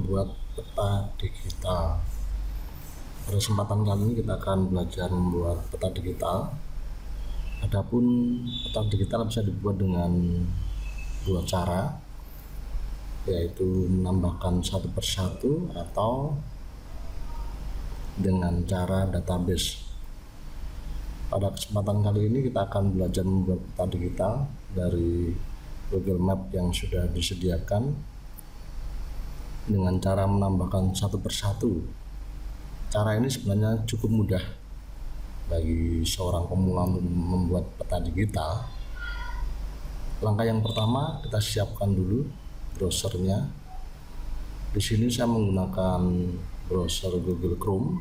membuat peta digital. Pada kesempatan kali ini kita akan belajar membuat peta digital. Adapun peta digital bisa dibuat dengan dua cara, yaitu menambahkan satu persatu atau dengan cara database. Pada kesempatan kali ini kita akan belajar membuat peta digital dari Google Map yang sudah disediakan dengan cara menambahkan satu persatu. Cara ini sebenarnya cukup mudah bagi seorang pemula untuk membuat peta digital. Langkah yang pertama, kita siapkan dulu browsernya. Di sini saya menggunakan browser Google Chrome,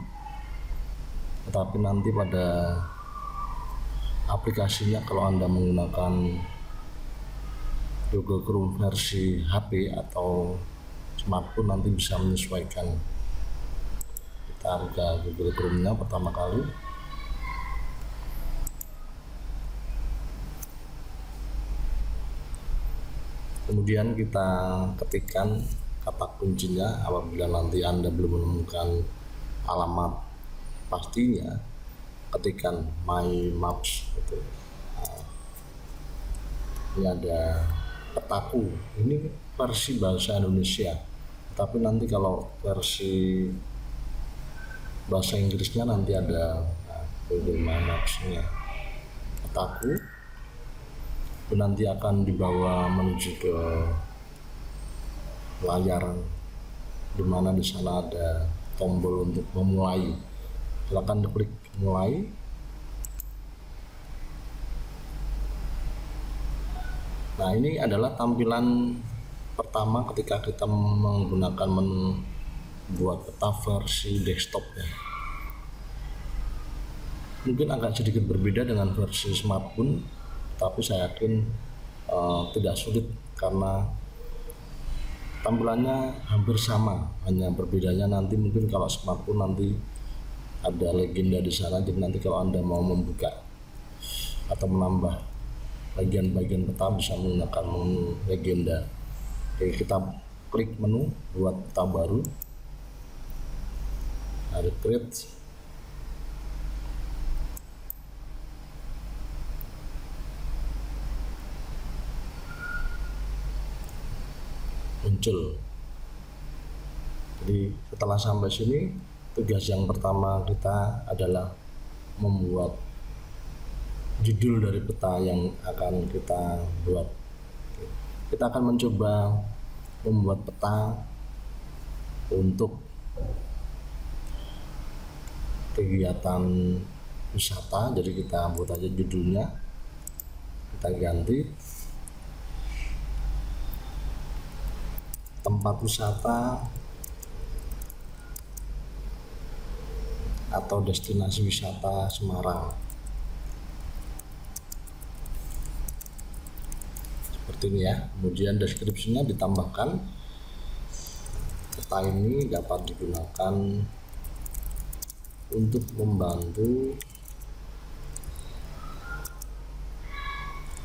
tetapi nanti pada aplikasinya kalau Anda menggunakan Google Chrome versi HP atau smartphone nanti bisa menyesuaikan. Kita buka Google Chrome-nya pertama kali. Kemudian kita ketikkan kata kuncinya. Apabila nanti Anda belum menemukan alamat pastinya, ketikkan My Maps gitu. Ini ada petaku, ini versi bahasa Indonesia, tapi nanti kalau versi bahasa Inggrisnya nanti ada Google Maps-nya. Petaku itu nanti akan dibawa menuju ke layar, dimana di sana ada tombol untuk memulai. Silakan diklik mulai. Nah, ini adalah tampilan pertama ketika kita menggunakan membuat peta versi desktop ya. Mungkin agak sedikit berbeda dengan versi smartphone, tapi saya yakin tidak sulit karena tampilannya hampir sama. Hanya berbedanya nanti mungkin kalau smartphone nanti ada legenda di sana, jadi nanti kalau Anda mau membuka atau menambah bagian-bagian peta bisa menggunakan menu legenda. Oke, kita klik menu buat peta baru, ada create. Muncul. Jadi setelah sampai sini, tugas yang pertama kita adalah membuat judul dari peta yang akan kita buat. Kita akan mencoba membuat peta untuk kegiatan wisata, jadi kita buat aja judulnya, kita ganti tempat wisata atau destinasi wisata Semarang. Seperti ini ya. Kemudian deskripsinya ditambahkan. Peta ini dapat digunakan untuk membantu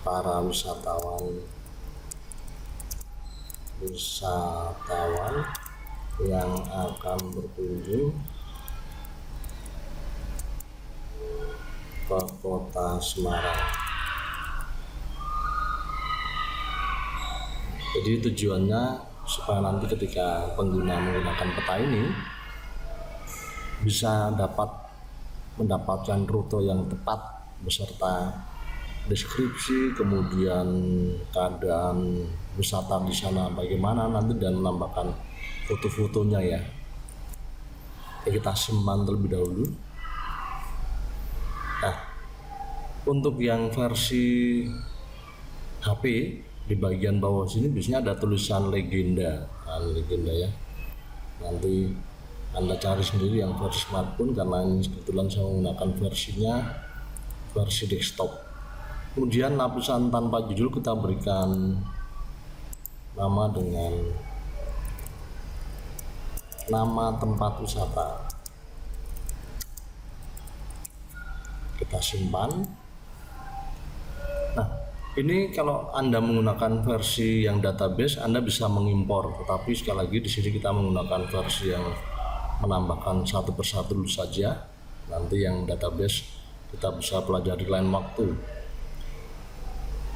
para wisatawan yang akan berkunjung ke kota Semarang. Jadi tujuannya supaya nanti ketika pengguna menggunakan peta ini bisa dapat mendapatkan rute yang tepat beserta deskripsi, kemudian keadaan wisata di sana bagaimana nanti, dan menambahkan foto-fotonya ya. Oke, kita simpan terlebih dahulu. Nah, untuk yang versi HP di bagian bawah sini biasanya ada tulisan legenda, legenda ya. Nanti Anda cari sendiri yang versi smartphone, karena ini kebetulan saya menggunakan versinya versi desktop. Kemudian lapisan tanpa judul kita berikan nama dengan nama tempat wisata. Kita simpan. Nah, Ini kalau Anda menggunakan versi yang database, Anda bisa mengimpor, tetapi sekali lagi di sini kita menggunakan versi yang menambahkan satu persatu dulu saja. Nanti yang database kita bisa pelajari lain waktu.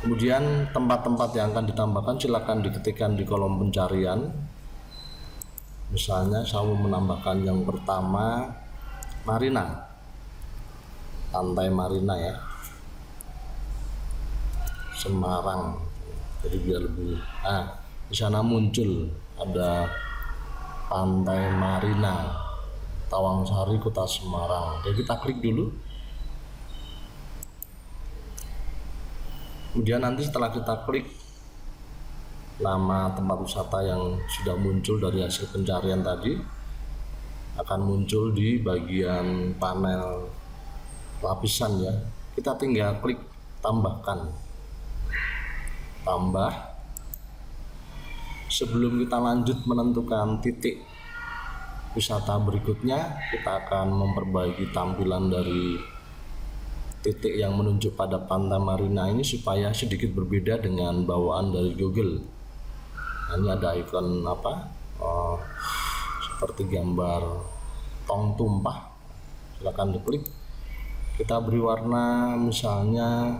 Kemudian tempat-tempat yang akan ditambahkan silakan diketikkan di kolom pencarian. Misalnya saya mau menambahkan yang pertama Marina, Pantai Marina ya, Semarang. Jadi biar lebih, di sana muncul ada Pantai Marina, Tawangsari, Kota Semarang. Jadi kita klik dulu. Kemudian nanti setelah kita klik nama tempat wisata yang sudah muncul dari hasil pencarian tadi akan muncul di bagian panel lapisan ya. Kita tinggal klik tambahkan, tambah. Sebelum kita lanjut menentukan titik wisata berikutnya, kita akan memperbaiki tampilan dari titik yang menunjuk pada Pantai Marina ini supaya sedikit berbeda dengan bawaan dari Google. Nah, ini ada ikon seperti gambar tong tumpah, silakan diklik. Kita beri warna misalnya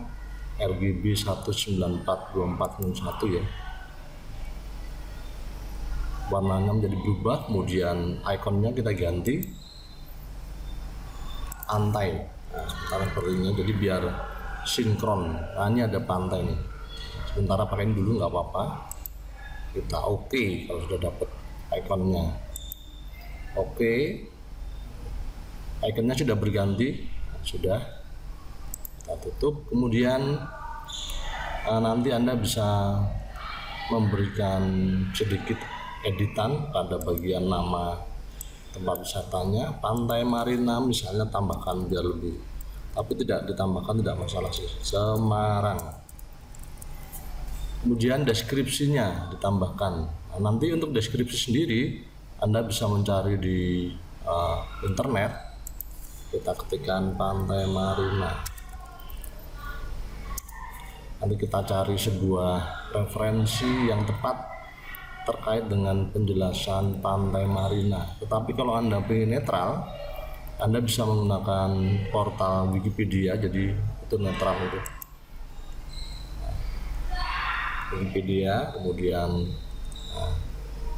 RGB 1942401 ya, warnanya menjadi berubah. Kemudian ikonnya kita ganti pantai, sementara seperti ini, jadi biar sinkron. Nah, ini ada pantai nih, sementara pakai ini dulu nggak apa-apa. Kita oke kalau sudah dapat ikonnya. Oke, ikonnya sudah berganti, sudah. Kita tutup. Kemudian nanti Anda bisa memberikan sedikit editan pada bagian nama tempat wisatanya. Pantai Marina misalnya tambahkan biar lebih, tapi tidak ditambahkan tidak masalah sih, Semarang. Kemudian deskripsinya ditambahkan. Nah, nanti untuk deskripsi sendiri Anda bisa mencari di internet. Kita ketikkan Pantai Marina. Nanti kita cari sebuah referensi yang tepat terkait dengan penjelasan Pantai Marina. Tetapi kalau Anda ingin netral, Anda bisa menggunakan portal Wikipedia, jadi itu netral itu. Wikipedia, kemudian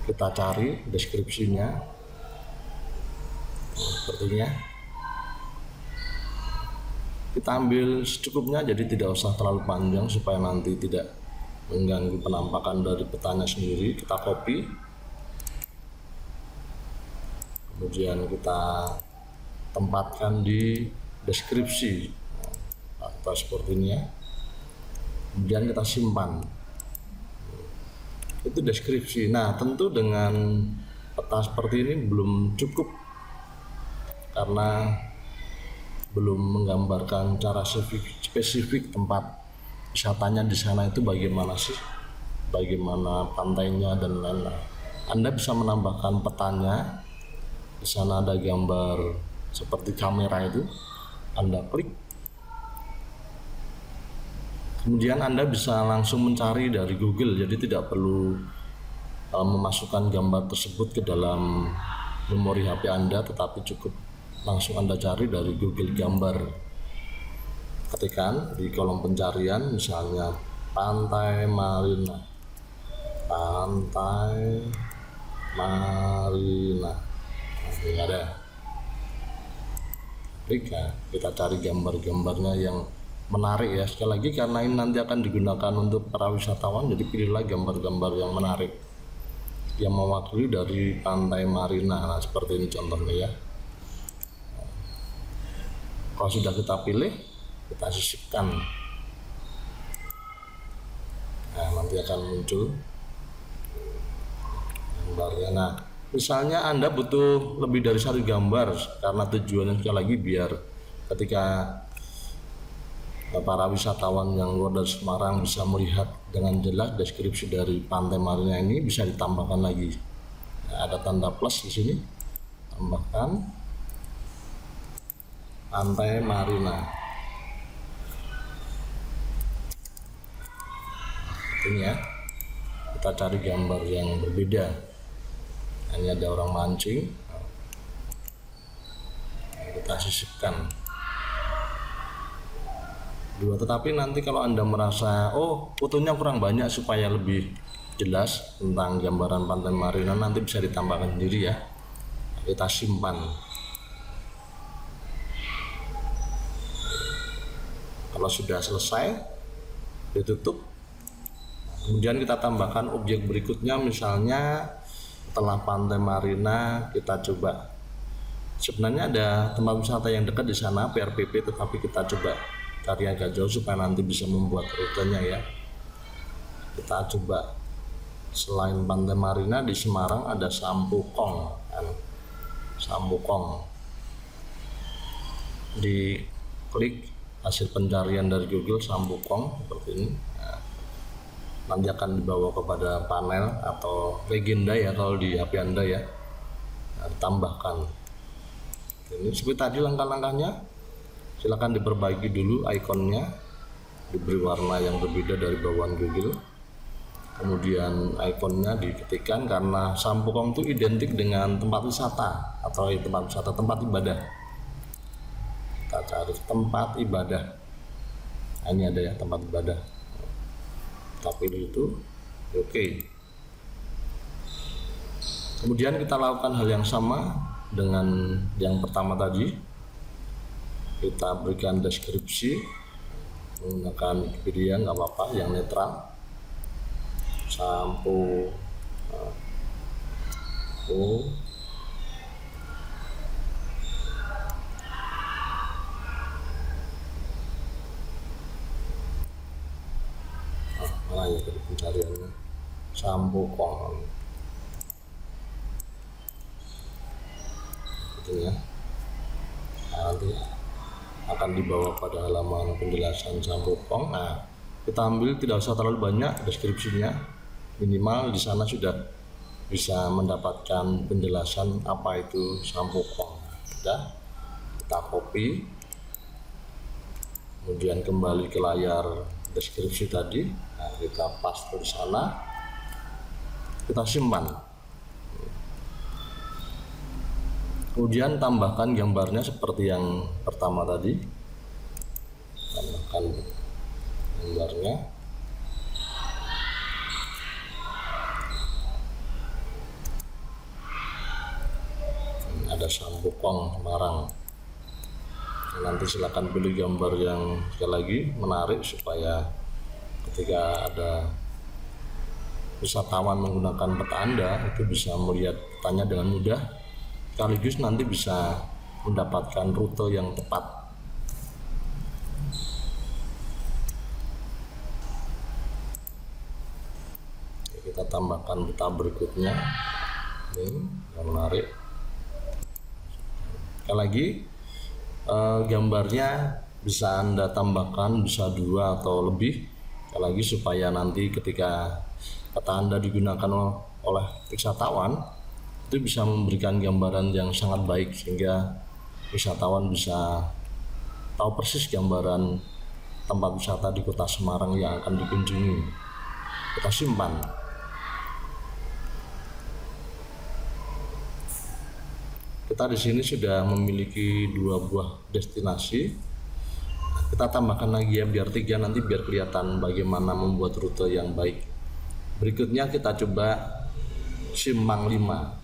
kita cari deskripsinya sepertinya. Kita ambil secukupnya, jadi tidak usah terlalu panjang supaya nanti tidak mengganggu penampakan dari petanya sendiri. Kita copy, kemudian kita tempatkan di deskripsi atau seperti ini ya. Kemudian kita simpan, itu deskripsi. Nah, tentu dengan peta seperti ini belum cukup karena belum menggambarkan cara spesifik tempat wisatanya di sana itu bagaimana sih, bagaimana pantainya dan lain-lain. Anda bisa menambahkan petanya. Di sana ada gambar seperti kamera itu, Anda klik. Kemudian Anda bisa langsung mencari dari Google, jadi tidak perlu memasukkan gambar tersebut ke dalam memori HP Anda, tetapi cukup langsung Anda cari dari Google Gambar. Ketikkan di kolom pencarian misalnya Pantai Marina, Pantai Marina. Ini ada. Kita cari gambar-gambarnya yang menarik ya. Sekali lagi karena ini nanti akan digunakan untuk para wisatawan, jadi pilihlah gambar-gambar yang menarik yang mewakili dari Pantai Marina. Nah, seperti ini contohnya ya. Kalau sudah kita pilih, kita sisipkan. Nah, nanti akan muncul gambarnya. Nah, misalnya Anda butuh lebih dari satu gambar, karena tujuannya sekali lagi biar ketika para wisatawan yang luar dari Semarang bisa melihat dengan jelas deskripsi dari Pantai Marina ini, bisa ditambahkan lagi. Nah, ada tanda plus di sini, tambahkan Pantai Marina. ini ya, kita cari gambar yang berbeda. Ini ada orang mancing, kita sisipkan dua. Tetapi nanti kalau Anda merasa fotonya kurang banyak, supaya lebih jelas tentang gambaran Pantai Marina, nanti bisa ditambahkan sendiri ya. Kita simpan. Kalau sudah selesai, ditutup. Kemudian kita tambahkan objek berikutnya, misalnya setelah Pantai Marina kita coba, sebenarnya ada tempat wisata yang dekat di sana, PRPP, tetapi kita coba cari agak jauh supaya nanti bisa membuat rutenya ya. Kita coba, selain Pantai Marina di Semarang ada Sampukong kan? Sampukong, di klik hasil pencarian dari Google Sampukong seperti ini. Nanti akan dibawa kepada panel atau legenda ya kalau di HP Anda ya. Tambahkan ini seperti tadi langkah-langkahnya. Silakan diperbaiki dulu ikonnya, diberi warna yang berbeda dari bawaan Google. Kemudian ikonnya diketikkan, karena Sampukong itu identik dengan tempat wisata atau tempat ibadah. Kita cari tempat ibadah. Ini ada ya, tempat ibadah. Kita pilih itu, oke. Kemudian kita lakukan hal yang sama dengan yang pertama tadi. Kita berikan deskripsi menggunakan Wikipedia, nggak apa-apa, yang netral. Sampo mana ya dari pencariannya, Sampukong gitu ya. Nanti akan dibawa pada halaman penjelasan Sampukong. Nah, kita ambil, tidak usah terlalu banyak deskripsinya, minimal di sana sudah bisa mendapatkan penjelasan apa itu Sampukong. Sudah, kita copy, kemudian kembali ke layar deskripsi tadi. Nah, kita paste di sana, kita simpan. Kemudian tambahkan gambarnya seperti yang pertama tadi. Tambahkan gambarnya. Ada Sampukong Semarang. Nanti silakan pilih gambar yang sekali lagi menarik, supaya ketika ada wisatawan menggunakan peta Anda itu bisa melihat petanya dengan mudah, sekaligus nanti bisa mendapatkan rute yang tepat. Kita tambahkan peta berikutnya, ini yang menarik. Sekali lagi, gambarnya bisa Anda tambahkan, bisa 2 atau lebih, sekali lagi supaya nanti ketika peta Anda digunakan oleh wisatawan itu bisa memberikan gambaran yang sangat baik, sehingga wisatawan bisa tahu persis gambaran tempat wisata di Kota Semarang yang akan dikunjungi. Kita simpan. Kita di sini sudah memiliki 2 buah destinasi. Kita tambahkan lagi ya, biar 3, nanti biar kelihatan bagaimana membuat rute yang baik. Berikutnya kita coba Simpang 5.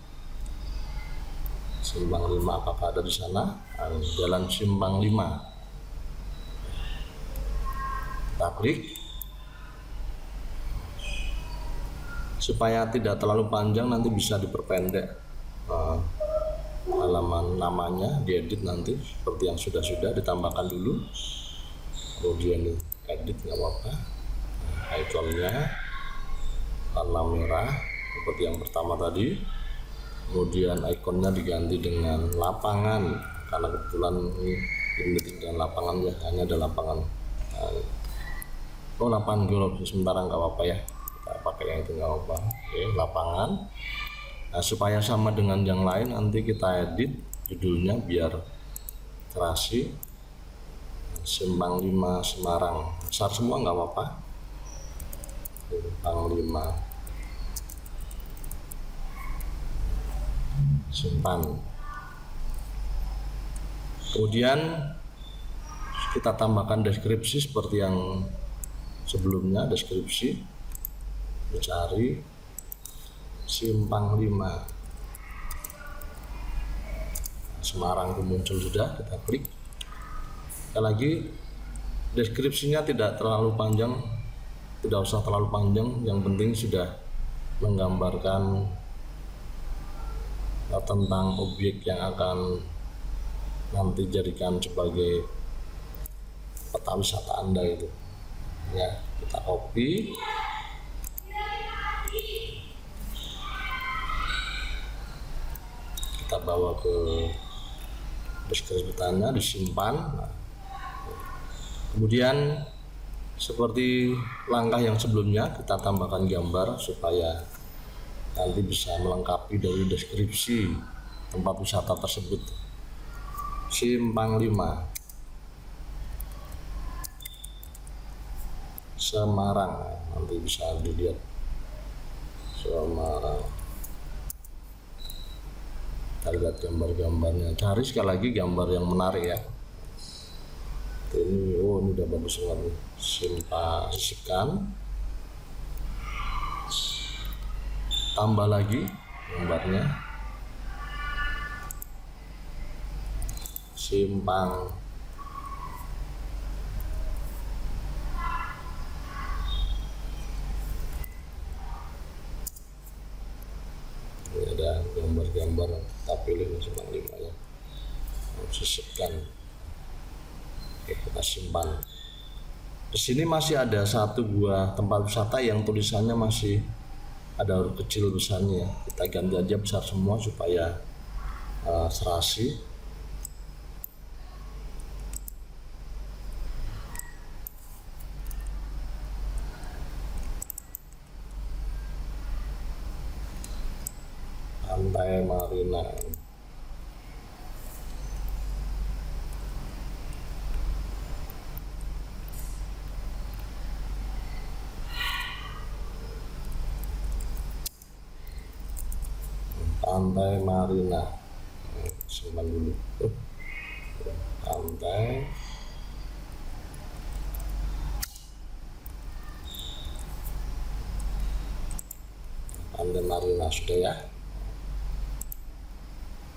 Simpang 5 apakah ada di sana? Jalan Simpang 5. Kita klik. Supaya tidak terlalu panjang, nanti bisa diperpendek halaman namanya, diedit nanti seperti yang sudah ditambahkan dulu. Kemudian edit, nggak apa-apa. Ikonnya warna merah seperti yang pertama tadi. Kemudian ikonnya diganti dengan lapangan, karena kebetulan ini identik dengan lapangan ya, hanya ada lapangan. Lapangan golf sementara nggak apa-apa ya, kita pakai yang itu nggak apa-apa. Oke, lapangan. Nah, supaya sama dengan yang lain, nanti kita edit judulnya biar terasi. Simpang 5 Semarang, besar semua nggak apa-apa. simpang 5, simpan. Kemudian kita tambahkan deskripsi seperti yang sebelumnya. Deskripsi, mencari simpang 5 Semarang, itu muncul sudah, kita klik. Sekali lagi, deskripsinya tidak terlalu panjang, tidak usah terlalu panjang, yang penting sudah menggambarkan tentang objek yang akan nanti jadikan sebagai peta wisata Anda itu. Ya, kita copy. Kita bawa ke deskripsi petanya, disimpan. Nah, kemudian seperti langkah yang sebelumnya, kita tambahkan gambar supaya nanti bisa melengkapi dari deskripsi tempat wisata tersebut. Simpang 5 Semarang, nanti bisa dilihat Semarang. Kita lihat gambar-gambarnya. Cari sekali lagi gambar yang menarik ya. Ini, oh ini udah bagus banget. Simpan, tambah lagi gambarnya. Simpang. Ini ada gambar-gambar, kita pilih simpang 5 ya. Sisipkan. Oke, kita simpan. Di sini masih ada satu buah tempat wisata yang tulisannya masih ada huruf kecil besarnya. Kita ganti aja besar semua supaya serasi. Pantai Marina. Pantai Marina. Simpan dulu. Pantai Marina sudah ya.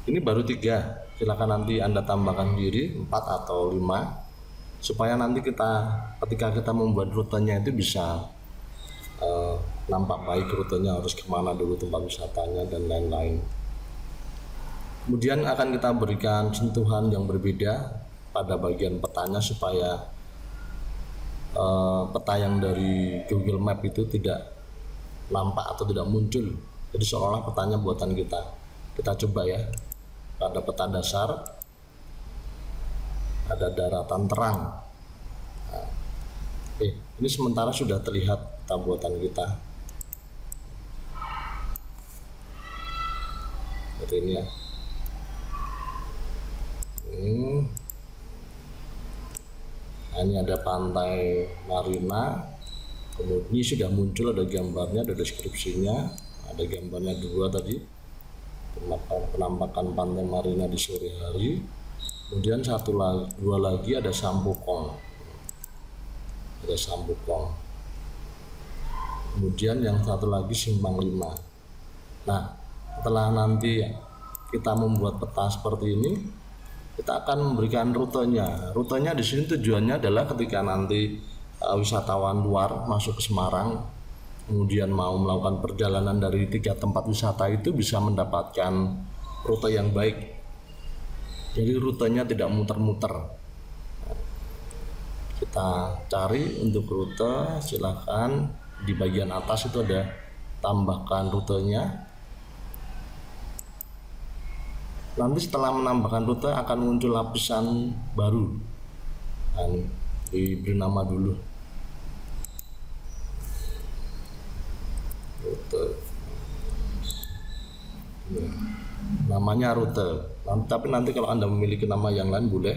Ini baru 3, silakan nanti Anda tambahkan diri 4 atau 5 supaya nanti ketika kita membuat rutenya itu bisa nampak baik rutenya harus kemana dulu, tempat wisatanya dan lain-lain. Kemudian akan kita berikan sentuhan yang berbeda pada bagian petanya supaya peta yang dari Google Map itu tidak nampak atau tidak muncul, jadi seolah petanya buatan kita. Kita coba ya. Pada peta dasar ada daratan terang. Nah, ini sementara sudah terlihat peta buatan kita. Seperti ini ya. Nah, ini ada Pantai Marina. Kemudian ini sudah muncul, ada gambarnya, ada deskripsinya, ada gambarnya 2 tadi. Penampakan Pantai Marina di sore hari. Kemudian 2 lagi ada Sampukong. Ada Sampukong. Kemudian yang 1 lagi Simpang 5. Nah, setelah nanti kita membuat peta seperti ini, kita akan memberikan rutenya. Rutenya di sini tujuannya adalah ketika nanti wisatawan luar masuk ke Semarang, kemudian mau melakukan perjalanan dari 3 tempat wisata itu bisa mendapatkan rute yang baik. Jadi rutenya tidak muter-muter. Kita cari untuk rute, silakan di bagian atas itu ada tambahkan rutenya. Nanti setelah menambahkan rute akan muncul lapisan baru. Nah, diberi nama dulu. Rute. Ya, namanya rute. Tapi nanti kalau Anda memiliki nama yang lain boleh.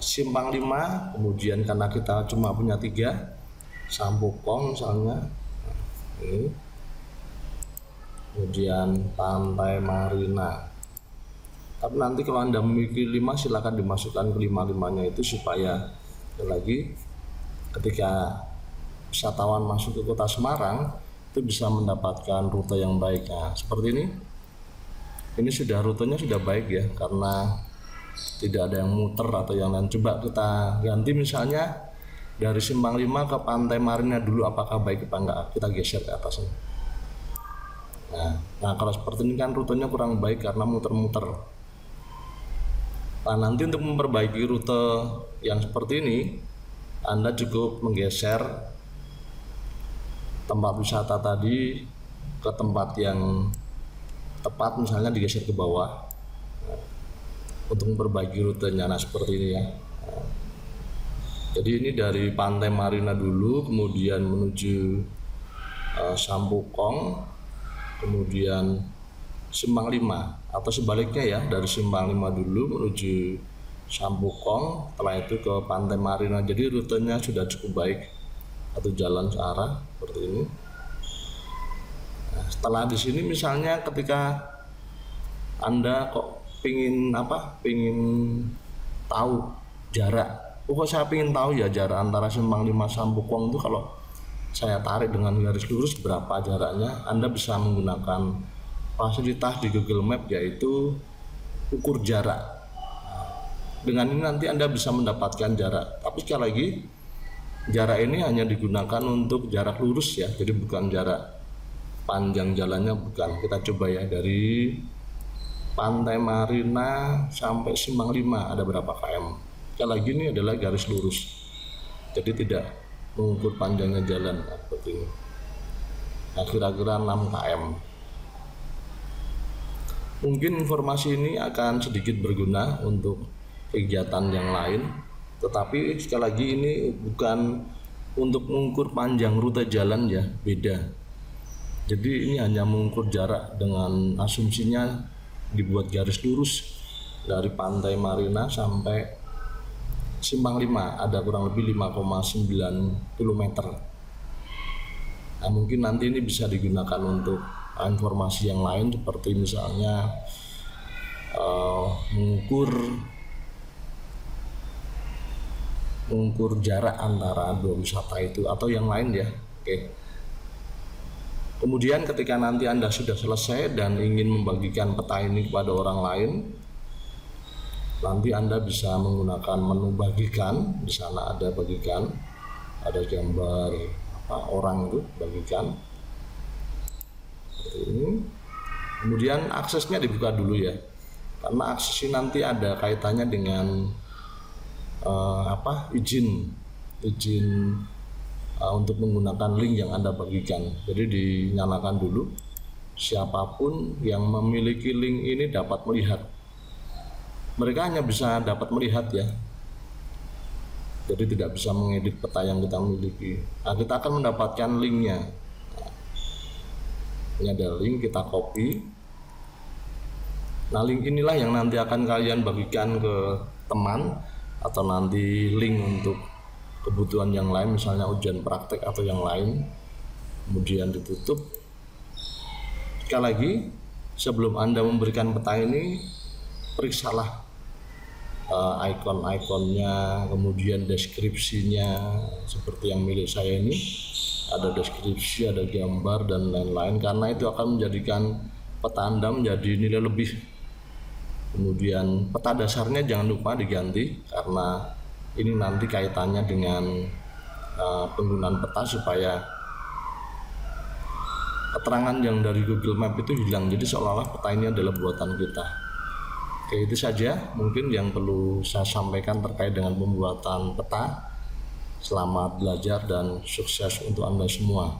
Simpang 5, kemudian karena kita cuma punya 3, Sampukong misalnya, ini. Kemudian Pantai Marina. Tapi nanti kalau Anda memiliki 5, silakan dimasukkan ke 5-5-nya itu supaya lagi ketika wisatawan masuk ke Kota Semarang itu bisa mendapatkan rute yang baik. Nah, seperti ini. Ini sudah rutenya sudah baik ya, karena tidak ada yang muter atau yang lain. Coba kita ganti misalnya dari Simpang 5 ke Pantai Marina dulu, apakah baik apa enggak? Kita geser ke atasnya. Nah, kalau seperti ini kan rutenya kurang baik karena muter-muter. Nah, nanti untuk memperbaiki rute yang seperti ini, Anda cukup menggeser tempat wisata tadi ke tempat yang tepat, misalnya digeser ke bawah untuk memperbaiki rutenya. Nah, seperti ini ya. Jadi ini dari Pantai Marina dulu, kemudian menuju Sampukong, kemudian Simpang 5, atau sebaliknya ya, dari Simpang 5 dulu menuju Sampukong, setelah itu ke Pantai Marina. Jadi rutenya sudah cukup baik, atau jalan searah seperti ini. Nah, setelah di sini misalnya ketika Anda kok pingin tahu jarak, kok saya pingin tahu ya jarak antara Simpang 5 Sampukong itu kalau saya tarik dengan garis lurus berapa jaraknya, Anda bisa menggunakan fasilitas di Google Map, yaitu ukur jarak. Dengan ini nanti Anda bisa mendapatkan jarak, tapi sekali lagi jarak ini hanya digunakan untuk jarak lurus ya, jadi bukan jarak panjang jalannya, bukan. Kita coba ya, dari Pantai Marina sampai Simpang 5 ada berapa km. Sekali lagi ini adalah garis lurus, jadi tidak mengukur panjangnya jalan seperti ini. Nah, kira-kira 6 km. Mungkin informasi ini akan sedikit berguna untuk kegiatan yang lain, tetapi sekali lagi ini bukan untuk mengukur panjang rute jalan ya, beda. Jadi ini hanya mengukur jarak dengan asumsinya dibuat garis lurus dari Pantai Marina sampai Simpang 5 ada kurang lebih 5,9 km. Nah, mungkin nanti ini bisa digunakan untuk informasi yang lain, seperti misalnya mengukur jarak antara dua wisata itu atau yang lain ya. Oke. Kemudian ketika nanti Anda sudah selesai dan ingin membagikan peta ini kepada orang lain, nanti Anda bisa menggunakan menu bagikan. Di sana ada bagikan, ada gambar orang itu, bagikan seperti ini. Kemudian aksesnya dibuka dulu ya, karena akses ini nanti ada kaitannya dengan izin untuk menggunakan link yang Anda bagikan. Jadi dinyalakan dulu, siapapun yang memiliki link ini dapat melihat. Mereka hanya bisa dapat melihat ya, jadi tidak bisa mengedit peta yang kita miliki. Nah, kita akan mendapatkan linknya. Ini ada link, kita copy. Nah, link inilah yang nanti akan kalian bagikan ke teman, atau nanti link untuk kebutuhan yang lain, misalnya ujian praktek atau yang lain. Kemudian ditutup. Sekali lagi, sebelum Anda memberikan peta ini, periksalah icon-iconnya, kemudian deskripsinya, seperti yang milik saya ini. Ada deskripsi, ada gambar dan lain-lain, karena itu akan menjadikan peta Anda menjadi nilai lebih. Kemudian peta dasarnya jangan lupa diganti, karena ini nanti kaitannya dengan penggunaan peta supaya keterangan yang dari Google Map itu hilang, jadi seolah-olah peta ini adalah buatan kita. Oke, itu saja mungkin yang perlu saya sampaikan terkait dengan pembuatan peta. Selamat belajar dan sukses untuk Anda semua.